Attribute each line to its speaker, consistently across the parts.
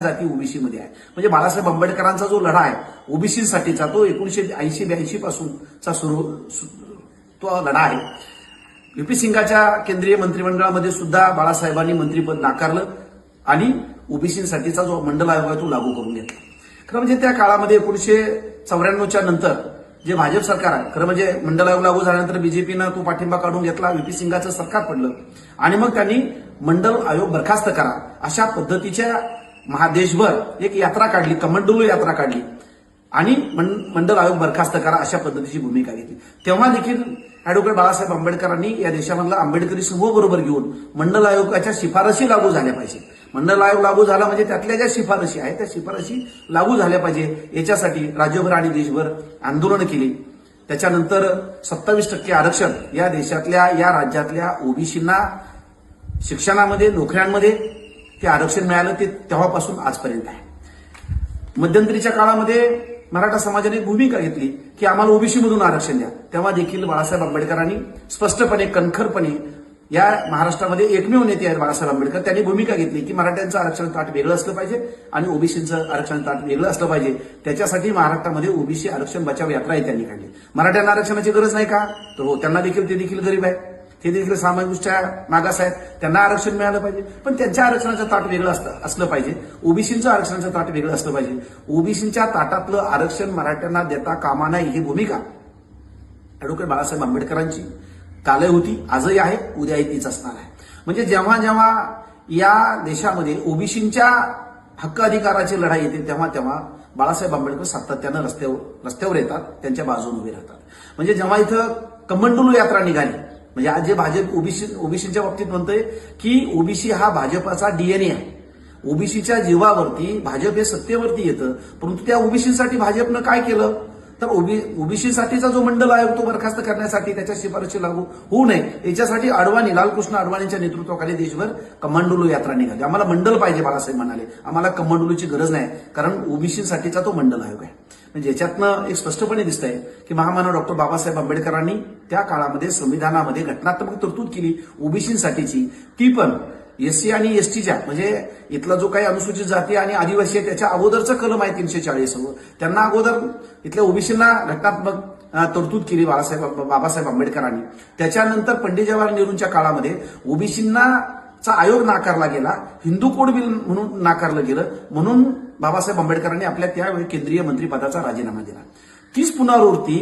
Speaker 1: जाती ओबीसी मध्ये आहे. म्हणजे बाळासाहेब आंबेडकरांचा जो लढा आहे ओबीसीसाठीचा तो 1980-82 पासूनचा तो लढा आहे. व्हीपी सिंगाच्या केंद्रीय मंत्रिमंडळामध्ये सुद्धा बाळासाहेबांनी मंत्रिपद नाकारलं आणि ओबीसीसाठीचा जो मंडल आयोग आहे तो लागू करून घेतला. खरं म्हणजे त्या काळामध्ये 1994च्या नंतर जे भाजप सरकार आहे, खरं म्हणजे मंडल आयोग लागू झाल्यानंतर बीजेपीनं तो पाठिंबा काढून घेतला, व्हीपी सिंगाचं सरकार पडलं आणि मग त्यांनी मंडल आयोग बरखास्त करा अशा पद्धतीच्या महादेशभर एक यात्रा काढली, कमंडलू यात्रा काढली आणि मंडल आयोग बरखास्त करा अशा पद्धतीची भूमिका घेतली. तेव्हा देखील अॅडव्होकेट बाळासाहेब आंबेडकरांनी या देशामधला आंबेडकरी समूह बरोबर घेऊन मंडल आयोगाच्या शिफारशी लागू झाल्या पाहिजे. मंडल आयोग लागू झाला म्हणजे त्यातल्या ज्या शिफारशी आहेत त्या शिफारशी लागू झाल्या पाहिजे याच्यासाठी राज्यभर आणि देशभर आंदोलन केली. त्याच्यानंतर 27% आरक्षण या देशातल्या या राज्यातल्या ओबीसींना शिक्षणामध्ये नोकऱ्यांमध्ये ते आरक्षण मिळालं ते तेव्हापासून आजपर्यंत आहे. मध्यंतरीच्या काळामध्ये मराठा समाजाने भूमिका घेतली की आम्हाला ओबीसी मधून आरक्षण द्या. तेव्हा देखील बाळासाहेब आंबेडकरांनी स्पष्टपणे कणखरपणे या महाराष्ट्रामध्ये एकमेव नेते आहेत बाळासाहेब आंबेडकर, त्यांनी भूमिका घेतली की मराठ्यांचं आरक्षण ताट वेगळं असलं पाहिजे आणि ओबीसीचं आरक्षण ताट वेगळं असलं पाहिजे. त्याच्यासाठी महाराष्ट्रामध्ये ओबीसी आरक्षण बचाव यात्राही त्यांनी काढली. मराठ्यांना आरक्षणाची गरज नाही का? तर हो, त्यांना देखील ते देखील गरीब आहे, ते देखील सामाजिकदृष्ट्या मागास आहेत, त्यांना आरक्षण मिळालं पाहिजे. पण त्यांच्या आरक्षणाचं ताट वेगळं असलं पाहिजे, ओबीसीचं आरक्षणाचं ताट वेगळं असलं पाहिजे. ओबीसीच्या ताटातलं आरक्षण मराठ्यांना देता कामा नये ही भूमिका अॅडव्होकेट बाळासाहेब आंबेडकरांची कालही होती, आजही आहे, उद्याही तीच असणार आहे. म्हणजे जेव्हा जेव्हा या देशामध्ये ओबीसीच्या हक्क अधिकाराची लढाई येते तेव्हा तेव्हा बाळासाहेब आंबेडकर सातत्यानं रस्त्यावर येतात, त्यांच्या बाजूने उभे राहतात. म्हणजे जेव्हा इथं कमंडलू यात्रा निघाली, म्हणजे आज जे भाजप ओबीसीच्या बाबतीत म्हणतोय की ओबीसी हा भाजपाचा डीएनए आहे, ओबीसीच्या जीवावरती भाजप हे सत्तेवरती येतं. परंतु त्या ओबीसीसाठी भाजपनं काय केलं तर ओबीसीसाठीचा जो मंडल आयोग तो बरखास्त करण्यासाठी त्याच्या शिफारशी लागू होऊ नये याच्यासाठी अडवाणी लालकृष्ण अडवाणींच्या नेतृत्वाखाली देशभर कमांडोलू यात्रा निघाली. आम्हाला मंडल पाहिजे बाळासाहेब म्हणाले, आम्हाला कमांडोलूची गरज नाही कारण ओबीसीसाठीचा तो मंडल आयोग आहे. म्हणजे याच्यातनं एक स्पष्टपणे दिसतंय की महामानव डॉक्टर बाबासाहेब आंबेडकरांनी त्या काळामध्ये संविधानामध्ये घटनात्मक तरतूद केली ओबीसीसाठीची, ती पण एससी आणि एसटीच्या म्हणजे इथला जो काही अनुसूचित जाती आणि आदिवासी आहे त्याच्या अगोदरचं कलम आहे 340, त्यांना अगोदर इथल्या ओबीसींना घटनात्मक तरतूद केली बाबासाहेब आंबेडकरांनी. त्याच्यानंतर पंडित जवाहरलाल नेहरूंच्या काळामध्ये ओबीसींना चा आयोग नाकारला गेला, हिंदू कोड बिल म्हणून नाकारलं गेलं, म्हणून बाबासाहेब आंबेडकरांनी आपल्या त्यावेळी केंद्रीय मंत्रिपदाचा राजीनामा दिला. तीच पुनरावृत्ती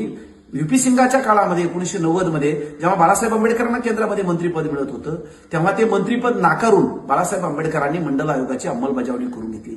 Speaker 1: व्हीपी सिंगाच्या काळामध्ये 1990 मध्ये जेव्हा बाळासाहेब आंबेडकरांना केंद्रामध्ये मंत्रिपद मिळत होतं तेव्हा ते मंत्रिपद नाकारून बाळासाहेब आंबेडकरांनी मंडल आयोगाची अंमलबजावणी करून घेतली.